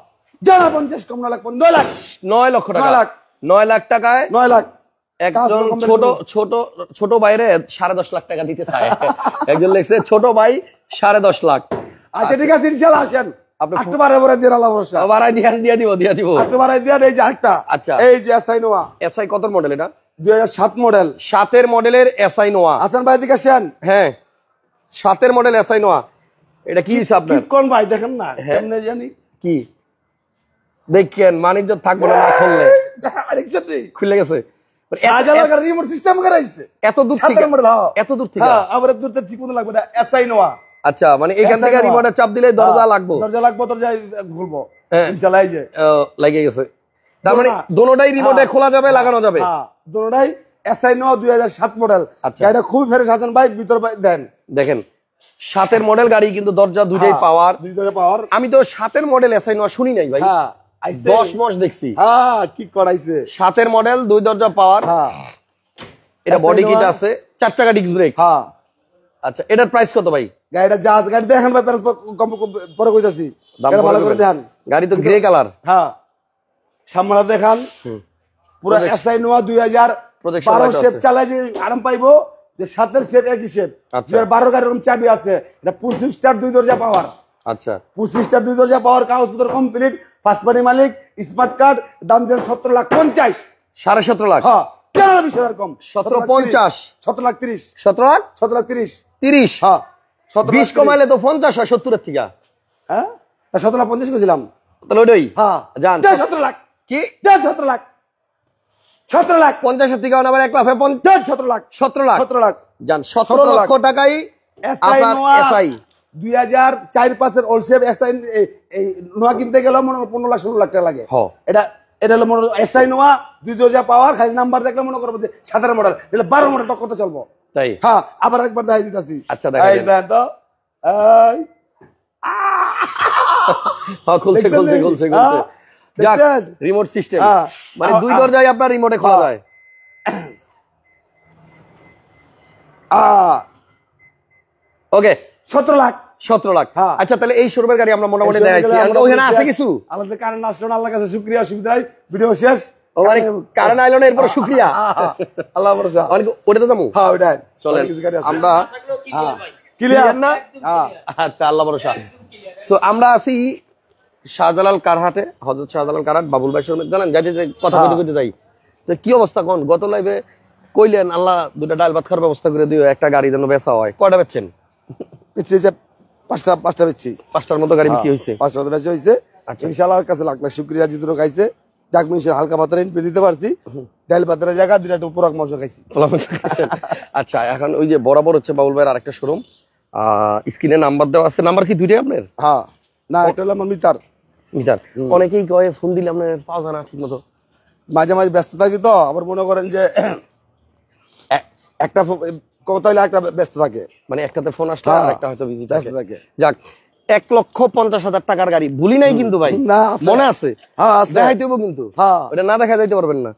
জানা 50 কম 9 লাখ, 9 লাখ, 9 লক্ষ টাকা, 9 লাখ, 9 লাখ টাকায় 9 লাখ। একজন ছোট বাইরে 10.5 লাখ টাকা দিতে চায়। একজন লেখছে ছোট ভাই 10.5 লাখ। আচ্ছা ঠিক আছে ইনশাআল্লাহ আসেন, আপনি একটু বাড়াই দিয়ে আল্লাহ ভরসা বাড়াই দিয়ে দিব একটু বাড়াই দিয়ে এই যে আরেকটা। আচ্ছা, এই যে এসআই নোয়া, এসআই কত মডেল এটা? 2007 মডেল। 7 মডেলের এসআই নোয়া। হাসান ভাই দিকে আসেন। হ্যাঁ, 7 মডেল এসআই নোয়া। এটা কি হিসাব আপনার? কোন ভাই দেখেন না কেমনে জানি কি দেখেন, বাণিজ্য থাকবো না খুললে। খুলে গেছে রিমোট সিস্টেম করাইছে এত দূর থেকে, এত দূর থেকে। আমার দূর থেকে চিকন লাগবে না এসআই নোয়া। আচ্ছা, মানে এখান থেকে রিমোটে চাপ দিলে দরজা লাগবে, দরজা খুলবো ইনশাআল্লাহ। এই যে লাগে গেছে, তার মানে দোনোটাই রিমোটে খোলা যাবে, লাগানো যাবে। দোনোটাই এসআই নোয়া 2007 মডেল। আচ্ছা, এটা খুবই ফ্রেশ। হাসান ভাই ভিতর দেন, দেখেন 7 মডেল গাড়ি, কিন্তু দরজা দুটোই পাওয়ার। আমি তো 7 মডেল এসআই নোয়া শুনি নাই ভাই, 10 মাস দেখছি। কি করাইছে? 7 মডেল, 2 দরজা পাওয়ার। এটা বডি কিট আছে, 4 চাকা ডিস্ক ব্রেক। আচ্ছা, এটার প্রাইস কত ভাই? গাড়িটা জাহাজ গাড়ি দেখেন ভাই, পরে কইতাছি, এটা ভালো করে দেখেন। গাড়ি তো গ্রে কালার। সামনে দেখান, পুরো এসআই নোয়া 2012 শেপ চালায় যে আরাম পাইবো, যে 7 শেপ একই শেপ। 2012 গাড়ির এরকম চাবি আছে। এটা 25 স্টার 2 দরজা পাওয়ার। আচ্ছা, 25 স্টার 2 দরজা পাওয়ার, কাগজপত্র কমপ্লিট, ফার্স্ট পার্টি মালিক, স্মার্ট কার্ড। দাম দিলেন 17,50,000। 17.5 লাখ। কেন 20,000 কম? 17.50, 17,30,000, 17,30,000, 30 20 কমাইলে তো 50 হয় 70 এর থেকে। 17,50,000 কইছিলাম, তাহলে ওইটাই জান 17 লাখ। কি 17 লাখ, 17 লাখ 50 এর থেকে আবার 1 লাখ 17 লাখ, 17 লাখ, 17 লাখ জান 17 লক্ষ টাকাই আপনার এসআই 2004-5 এর ওল্ড শেপ এসআই। এই নোয়া কিনতে গেলে মনে 15 লাখ 16 লাখ টাকা লাগে। এটা এটা হলো মনে এসআই নোয়া 2 দরজা পাওয়ার। খালি নাম্বার দেখলে মনে করবো যে 17 মডেল, এটা 12 মডেল কত চলবো। তাই আবার একবার দেখাই দিতেছি। আচ্ছা, দেখাই দেন তো। খুলছে খুলছে খুলছে খুলছে। যাক, রিমোট সিস্টেম, মানে 2 দরজায় আপনার রিমোটে খোলা যায়। ওকে, 17 লাখ, 17 লাখ। আচ্ছা, তাহলে এই শোরুমের গাড়ি আমরা মোটামুটি দেখাইছি। ওখানে আছে কিছু আলাদা কারণ আসলো না, আল্লাহর কাছে শুকরিয়া, সুবিধাই ভিডিও শেষ। ও মানে কারণ আইলো না, এরপর শুকরিয়া, আল্লাহ ভরসা। ওটা তো যাবো। ওটাই চলেন আমরা ক্লিয়ার না। আচ্ছা, আল্লাহ ভরসা। সো আমরা আছি শাহজালাল কারহাটে, হযরত শাহজালাল কারহাট বাবুল ভাই শোরুমে। জানেন, যাইতে কথা কইতে যাই তো কি অবস্থা কোন? গত লাইভে কইলেন আল্লাহ 2টা ডাল ভাত খাওয়ার ব্যবস্থা করে দিও, একটা গাড়ি যেন বেচা হয়। কয়টা বেচছেন? পাঁচটা বেচছি। 5টার মতো গাড়ি বিক্রি হয়েছে। 5টা মতো বেচা হয়েছে। আচ্ছা, ইনশাআল্লাহর কাছে লাখ লাখ শুকরিয়া, জিতুরও খাইছে, যাক মিশে হালকা পাতলা ইনপে দিতে পারছি। ডাল ভাতের জায়গা 2টা পোড়াক মাংস খাইছি। আচ্ছা, এখন ওই যে বরাবর হচ্ছে বাবুল ভাইয়ের আরেকটা শোরুম, স্ক্রিনে নাম্বার দেওয়া আছে। নাম্বার কি 2টাই আপনার? না, একটা হলো আমার মিটার। অনেকেই কয় ফোন দিলে আপনার পাওয়া যায় না ঠিক মতো, মাঝে মাঝে ব্যস্ত থাকি। তো আবার মনে করেন যে একটা কত হইলে একটা ব্যস্ত থাকে, মানে একটাতে ফোন আসলে আর একটা হয়তো বিজি থাকে। যাক, 1,50,000 টাকার গাড়ি ভুলি নাই কিন্তু ভাই, মনে আছে? দেখাইতে হইব কিন্তু, ওটা না দেখা যাইতে পারবেন না।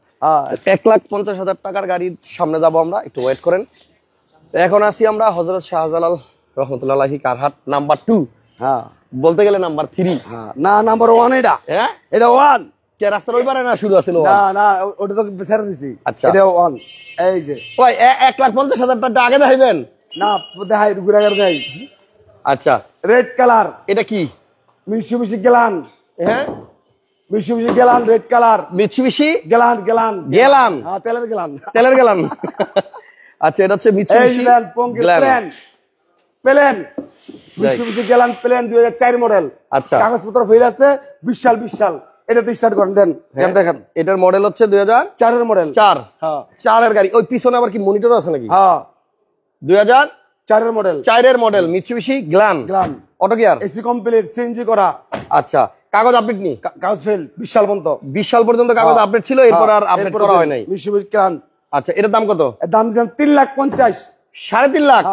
1,50,000 টাকার গাড়ির সামনে যাবো আমরা, একটু ওয়েট করেন। এখন আসি আমরা হযরত শাহজালাল রহমতুল্লাহি কারহাট নাম্বার 2, বলতে গেলে নাম্বার 3। না, নাম্বার 1 এটা। এটা 1 কে রাস্তার ওই পারে না শুরু আছে? না, ওটা তো ছেড়ে দিছি। আচ্ছা, এটা 1। এই যে ওই 1,50,000 টাকা আগে দেখাইবেন না, দেখাই ঘুরে ঘুরে দেখাই। আচ্ছা, রেড কালার। এটা কি? Mitsubishi Galant. Mitsubishi Galant, red colour. Mitsubishi Galant, Galant, তেলের গ্যালান, তেলের গ্যালান। আচ্ছা, এটা হচ্ছে Mitsubishi Galant plain. Mitsubishi Galant plain 2004 model. আচ্ছা, কাগজপত্র ফেল আছে, বিশাল বিশাল। এটা তো স্টার্ট করেন, দেন দেখেন। এটার মডেল হচ্ছে 2004 এর মডেল। 4 এর গাড়ি। ওই পিছনে আবার কি মনিটর আছে নাকি? 2004 এর মডেল, 4 এর model Mitsubishi Galant, auto gear, AC complete, CNG করা। আচ্ছা, কাগজ আপডেট নি? কাগজ ফেল 20 সাল পর্যন্ত। 20 সাল পর্যন্ত কাগজ আপডেট ছিল, এরপর আর আপডেট করা হয় নাই। মিৎসুবিশি গ্যালান। আচ্ছা, এটার দাম কত? দাম দিলাম 3,50,000। 3.5 লাখ,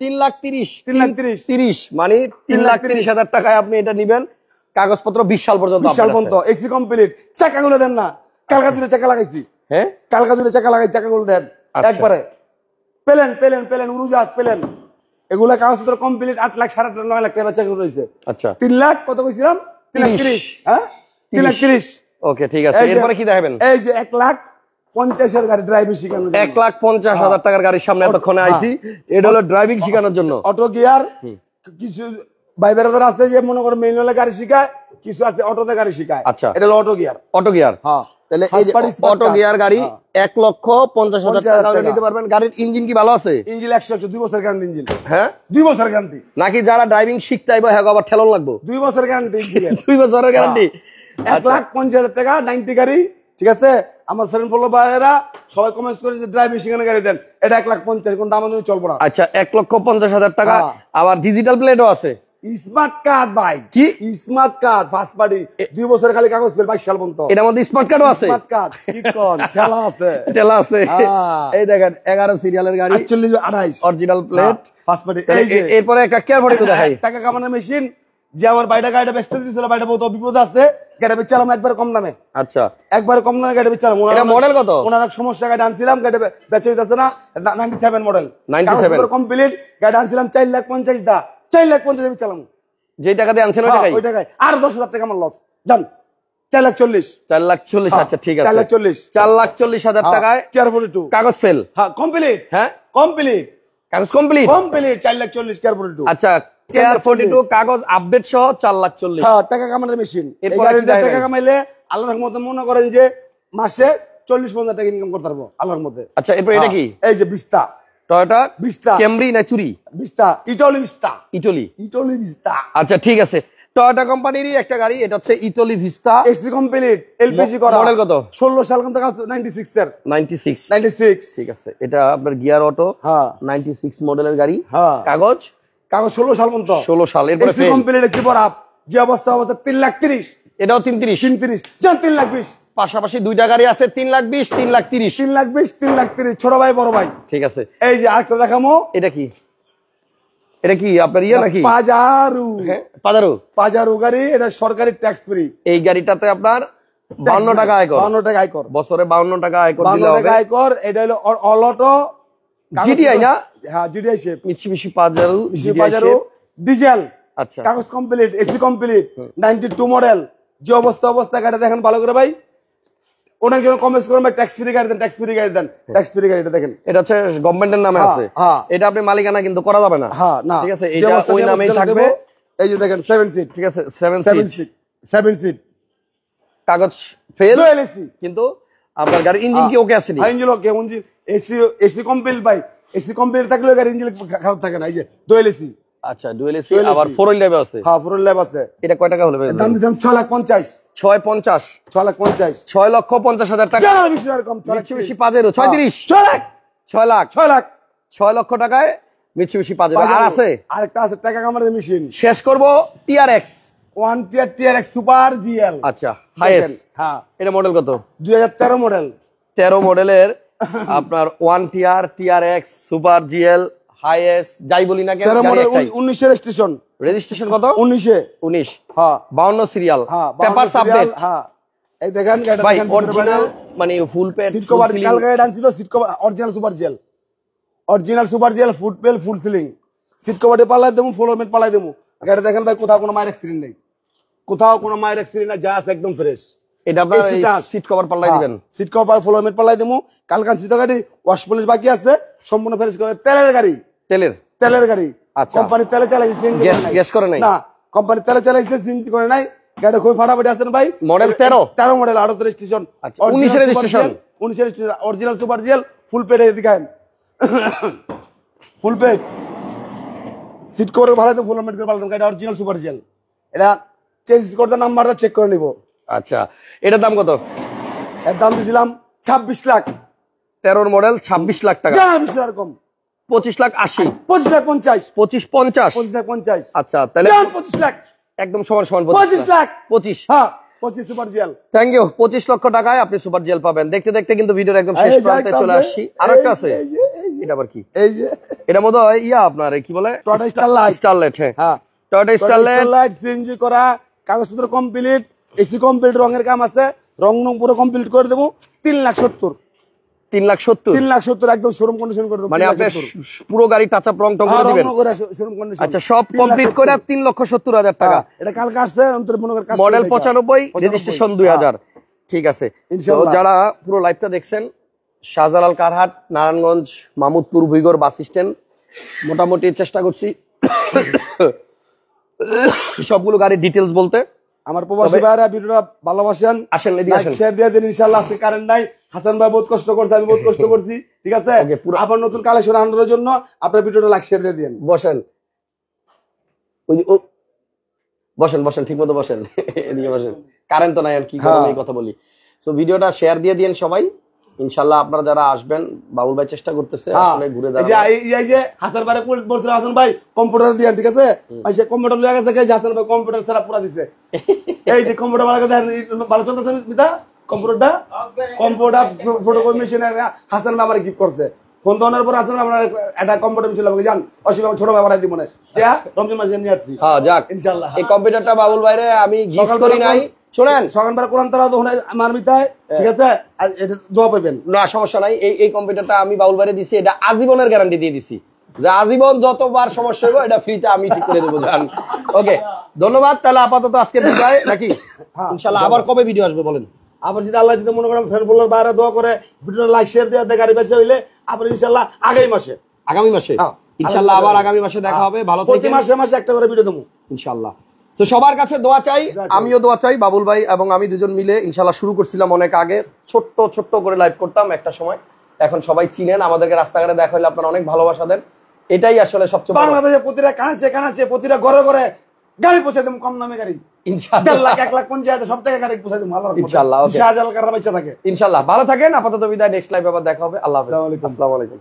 3,30,000 মানে 3,30,000 টাকায় আপনি এটা নিবেন। কাগজপত্র 20 সাল পর্যন্ত। AC complete. চাকাগুলো দেন না, কালকা দুটো চাকা লাগাইছি। কালকা দুটো চাকা লাগাই, চাকাগুলো দেন একবারে। প্লেন প্লেন প্লেন উড়োজাহাজ প্লেন, এগুলা কাগজপত্র কমপ্লিট। 8 লাখ 8.5 9 লাখ টাকা চাকা রয়েছে। আচ্ছা, 3 লাখ কত কইছিলাম? 3,30,000। 3,30,000। ওকে, ঠিক আছে। এরপরে কি দেখাবেন? এই যে 1,50,000 গাড়ি ড্রাইভিং শেখানোর জন্য। 1,50,000 টাকার গাড়ির সামনে এতক্ষণে আইছি, এটা হলো ড্রাইভিং শেখানোর জন্য। অটো গিয়ার, কিছু ভাই বেড়াদার আছে যে মনে করো ম্যানুয়ালে গাড়ি শিখায়, কিছু আছে অটোতে গাড়ি শিখায়। আচ্ছা, এটা হলো অটো গিয়ার। অটো গিয়ার, হ্যাঁ। তাহলে এই যে অটো গিয়ার গাড়ি 1,50,000 টাকা নিতে পারবেন। গাড়ির ইঞ্জিন কি ভালো আছে? ইঞ্জিন 100 2 বছর গ্যারান্টি ইঞ্জিন। হ্যাঁ 2 বছর গ্যারান্টি। নাকি যারা ড্রাইভিং শিখতে আইবো হ্যাঁ আবার ঠেলন লাগবো? 2 বছর গ্যারান্টি ইঞ্জিন। 2 বছরের গ্যারান্টি। 1,50,000 টাকা 90 গাড়ি, ঠিক আছে। আমার ফ্রেন্ড ফলো ভাইরা সবাই কমেন্টস করে যে ড্রাইভিং শিখানো গাড়ি দেন, এটা 1,50,000 কোন দাম আমি চলবো না। আচ্ছা 1,50,000 টাকা। আবার ডিজিটাল প্লেটও আছে। স্মার্ট কার্ড ভাই, কি স্মার্ট কার্ড ফার্স্ট পার্টি 2 বছর খালি কাগজ পেল 22 সাল পর্যন্ত। এটার মধ্যে স্মার্ট কার্ডও আছে? স্মার্ট কার্ড কি কোন ঠেলা আছে, ঠেলা আছে। এই দেখেন 11 সিরিয়ালের গাড়ি, 48 28 অরিজিনাল প্লেট ফার্স্ট পার্টি। এরপরে একটা কেয়ার বডি তো দেখাই। টাকা কামানোর মেশিন, যে আমার বাইটা গাড়িটা বেচতে দিয়েছিল, বাইটা বহুত বিপদ আছে, গাড়ি বেচালাম একবার কম দামে। আচ্ছা একবার কম দামে গাড়ি বেচালাম। এটা মডেল কত? ওনার এক সমস্যা, গাড়ি আনছিলাম, গাড়ি বেচে দিতেছে না। 97 মডেল, 97 কমপ্লিট গাড়ি আনছিলাম 4,50,000 দা, 4,50,000 বেচালাম। যে টাকা দিয়ে আনছেন ওই টাকায় আর 10,000 টাকা আমার লস। জান 4,40,000। 4,40,000। আচ্ছা ঠিক আছে 4,40,000। 4,40,000 টাকায় কেয়ার 42 কাগজ ফেল। হ্যাঁ কমপ্লিট। হ্যাঁ কমপ্লিট কাগজ কমপ্লিট। 4,40,000 কেয়ার 42। আচ্ছা কেয়ার 42 কাগজ আপডেট সহ 4,40,000। হ্যাঁ টাকা কামানোর মেশিন। এই গাড়িতে টাকা কামাইলে আল্লাহর রহমতে মনে করেন যে মাসে 40,000 টাকা ইনকাম করতে পারবো আল্লাহর মধ্যে। আচ্ছা এরপর এটা কি? এই যে বিস্তা টয়োটা বিস্তা, ক্যামরি না চুরি? বিস্তা, ইটালি বিস্তা, ইটালি বিস্তা। আচ্ছা ঠিক আছে, টয়োটা কোম্পানিরই একটা গাড়ি, এটা হচ্ছে Italy vista. AC complete, LPG করা। মডেল কত? 16 সাল পর্যন্ত 96 এর। 96 ঠিক আছে। এটা আপনার গিয়ার অটো। হ্যাঁ 96 মডেলের গাড়ি। হ্যাঁ কাগজ 16 সাল পর্যন্ত। 16 সাল। এরপরে এসি কমপ্লিট, এসি বরাব, যে অবস্থা 3,30,000। এটাও 33 জান 3,20,000। পাশাপাশি দুইটা গাড়ি আছে 3,20,000 3,30,000 3,20,000 3,30,000, ছোট ভাই বড় ভাই। ঠিক আছে। এই যে আরেকটা দেখামো। এটা কি? এটা কি আপনার ইয়ে নাকি? পাজারু। হ্যাঁ পাজারু। পাজারু গাড়ি, এটা সরকারি ট্যাক্স ফ্রি। এই গাড়িটাতে আপনার 52 টাকা আয়কর। 52 টাকা আয়কর। বছরে 52 টাকা আয়কর দিলে 52 হবে। টাকা আয়কর। এটা হলো অলটো জিডিআই না? হ্যাঁ জিডিআই শেপ। Mitsubishi পাজারু পাজারু diesel. আচ্ছা কাগজ কমপ্লিট, এসি কমপ্লিট, 92 মডেল। যে অবস্থা গাড়ি দেখেন ভালো করে ভাই। অনেকজন কমেন্টস করেন ভাই ট্যাক্স ফ্রি গাড়ি দেন, ট্যাক্স ফ্রি গাড়ি দেন। ট্যাক্স ফ্রি গাড়িটা দেখেন, এটা হচ্ছে গভর্নমেন্টের নামে আছে। এটা আপনি মালিকানা কিন্তু করা যাবে না। হ্যাঁ না ঠিক আছে, এটা ওই নামেই থাকবে। এই যে দেখেন 7 সিট। ঠিক আছে 7 সিট। কাগজ ফেল কিন্তু আপনার গাড়ির ইঞ্জিন কি ওকে আছে? ইঞ্জিন ওকে, ইঞ্জিন এসি কমপ্লিট ভাই। এসি কমপ্লিট থাকলে গাড়ির ইঞ্জিন খারাপ থাকে না। এই যে ডুয়েল এসি। আচ্ছা ডুয়েল এসি আবার 4 হুইল ড্রাইভ আছে। হ্যাঁ 4 হুইল ড্রাইভ আছে। এটা কয় টাকা হলো? দাম দিলাম 6,50,000। 6,50,000 6,50,000 টাকা। জানা বেশি আর কম। মিৎসুবিশি পাজেরো 36 6 লাখ 6 লক্ষ টাকায় মিৎসুবিশি পাজেরো। আর আছে আরেকটা আছে টাকা কামানোর মেশিন। শেষ করব টিআরএক্স 1 টিআরএক্স সুপার জিএল। আচ্ছা হাইয়েস্ট। হ্যাঁ এটা মডেল কত? 2013 মডেল। 13 মডেলের আপনার 1 টিআরএক্স সুপার জিএল হাইয়েস্ট যাই বলি না কেন। 19 এর রেজিস্ট্রেশন। রেজিস্ট্রেশন কত? 19 হ্যাঁ 52 সিরিয়াল। Papers update. হ্যাঁ এই দেখেন গাড়িটা ভাই দেখেন অরিজিনাল মানে ফুল পেড সিট কভার কাল গাড়ি আনছিল। Seat cover original super gel, original super gel, ফুট পেল, ফুল সিলিং। সিট কভারে পালাই দেবো, ফ্লোর ম্যাট পালাই দেবো। গাড়ি দেখেন ভাই কোথাও কোনো মায়ের অ্যাক্সিডেন্ট নেই, কোথাও কোনো মায়ের অ্যাক্সিডেন্ট না, যা আছে একদম ফ্রেশ। এটা আপনার সিট কভার পাল্লাই দিবেন। সিট কভার ফ্লোর ম্যাট পালাই দেবো। কালকান সিট গাড়ি ওয়াশ পলিশ বাকি আছে, সম্পূর্ণ ফ্রেশ করে। তেলের গাড়ি, তেলের গাড়ি। আচ্ছা কোম্পানি তেলে চালাইছে, সিএনজি গ্যাস করে নাই না। কোম্পানি তেলে চালাইছে, সিএনজি করে নাই। গাড়ি খুব ফাটাফাটি আছেন ভাই। Model 13 model 38 registration. 19 এর রেজিস্ট্রেশন। 19 এর রেজিস্ট্রেশন অরিজিনাল সুপার জেল ফুল পেড। দেখান ফুল পেড। সিট কভার ভালো তো ফুল মেট করে ভালো। গাড়ি অরিজিনাল সুপার জেল। এটা চেঞ্জ করতে নাম্বারটা চেক করে নিব। আচ্ছা এটার দাম কত? এর দাম দিছিলাম 26 লাখ। 13 মডেল 26 লাখ টাকা। জানা 20 লাখ কম। 25 লাখ 80। 25 লাখ 50। 25 লাখ 50। আচ্ছা তাহলে 25 লাখ একদম সমান 25 লাখ 25। হ্যাঁ 25 সুপার জেল। Thank you. 25 লক্ষ টাকায় আপনি সুপার জেল পাবেন। দেখতে দেখতে কিন্তু ভিডিওর একদম শেষ প্রান্তে চলে আসছি। আরেকটা আছে, এটা আবার কি? এই যে এটা মনে হয় ইয়া আপনার কি বলে টয়োটা স্টারলাইট। স্টারলাইট। হ্যাঁ টয়োটা স্টারলাইট সিএনজি করা, কাগজপত্র কমপ্লিট, এসি কমপ্লিট, রঙের কাম আছে, রং পুরো কমপ্লিট করে দেবো। 3,70,000 3,70,000 একদম শোরুম কন্ডিশন করে দেবো। মানে আপনি পুরো গাড়ি টাচ আপ রং টং করে দিবেন। আচ্ছা সব কমপ্লিট করে 3,70,000 টাকা। এটা কালকে আসছে মডেল 95 রেজিস্ট্রেশন 2000। ঠিক আছে, তো যারা পুরো লাইভটা দেখছেন, শাহজালাল কারহাট, নারায়ণগঞ্জ, মামুদপুর, ভুইগড় বাস স্ট্যান্ড, মোটামুটি চেষ্টা করছি সবগুলো গাড়ির ডিটেলস বলতে আমার প্রবাসী ভাইরা ভিডিওটা ভালোবাসেন, আসেন লাইক শেয়ার দিয়ে দিন ইনশাআল্লাহ। আজকে কারেন্ট নাই, হাসান ভাই বহুত কষ্ট করছে, আমি বহুত কষ্ট করছি, ঠিক আছে? আবার নতুন কালেকশন আনার জন্য আপনার ভিডিওটা লাইক শেয়ার দিয়ে দিন। বসেন, ওই বসেন বসেন, ঠিক মতো বসেন, এদিকে বসেন। কারেন্ট তো নাই, আর কি করব, এই কথা বলি। সো ভিডিওটা শেয়ার দিয়ে দিন সবাই ইনশাআল্লাহ। আপনারা যারা আসবেন, বাবুল ভাই চেষ্টা করতেছে আসলে ঘুরে দাঁড়ানো। এই যে হাসান ভাই বলছিল, হাসান ভাই কম্পিউটার দিয়ে, ঠিক আছে? সে কম্পিউটার লয়ে গেছে, হাসান ভাই কম্পিউটার ছাড়া পুরা দিছে। এই যে কম্পিউটার ভালো চলতেছে Mita, computer photocopy machine Hasan ভাই আমার গিফট করছে। ফোন দেওয়ার পর হাসান আমার একটা কম্পিউটার মেশিন আমাকে জান, অসীম ছোট ভাই পাঠাই দিব না, রমজান মাসে নিয়ে আসছি। হ্যাঁ যাক ইনশাআল্লাহ। এই কম্পিউটারটা বাবুল ভাইরে আমি গিফট করি নাই, শুনেন সকালবেলা কোরআন তারা তখন আমার মিতায়, ঠিক আছে? আর এটা দোয়া পাবেন না, সমস্যা নাই। এই কম্পিউটারটা আমি বাবুল ভাইরে দিছি, এটা আজীবনের গ্যারান্টি দিয়ে দিছি, যে আজীবন যতবার সমস্যা হবে এটা ফ্রিতে আমি ঠিক করে দেবো, জান। ওকে, ধন্যবাদ। তাহলে আপাতত আজকে বিদায় নাকি? ইনশাআল্লাহ আবার কবে ভিডিও আসবে বলেন? আবার যদি আল্লাহ যদি মনে করেন ফ্রেন্ড বলার বাইরে দোয়া করে ভিডিওটা লাইক শেয়ার দিয়ে গাড়ি বেঁচে হইলে আবার ইনশাআল্লাহ আগামী মাসে ইনশাআল্লাহ আবার আগামী মাসে দেখা হবে। ভালো থাকেন। প্রতি মাসে মাসে একটা করে ভিডিও দেবো ইনশাআল্লাহ। তো সবার কাছে দোয়া চাই, আমিও দোয়া চাই। বাবুল ভাই এবং আমি দুজন মিলে ইনশাআল্লাহ শুরু করছিলাম অনেক আগে, ছোট্ট ছোট্ট করে লাইভ করতাম একটা সময়। এখন সবাই চিনেন আমাদেরকে, রাস্তাঘাটে দেখা হলে আপনারা অনেক ভালোবাসা দেন। এটাই আসলে সবচেয়ে বাংলাদেশে প্রতিটা কানাচে প্রতিটা ঘরে ঘরে গাড়ি পৌঁছে দেবো, কম দামে গাড়ি। ইনশাআল্লাহ 1,50,000 সব টাকা গাড়ি পৌঁছে দেবো ইনশাআল্লাহ। শাহজালাল কাররা বাচ্চা থাকে। ইনশাআল্লাহ ভালো থাকেন। আপাতত বিদায়, নেক্সট লাইভ আবার দেখা হবে। আল্লাহ হাফেজ। আসসালামু আলাইকুম।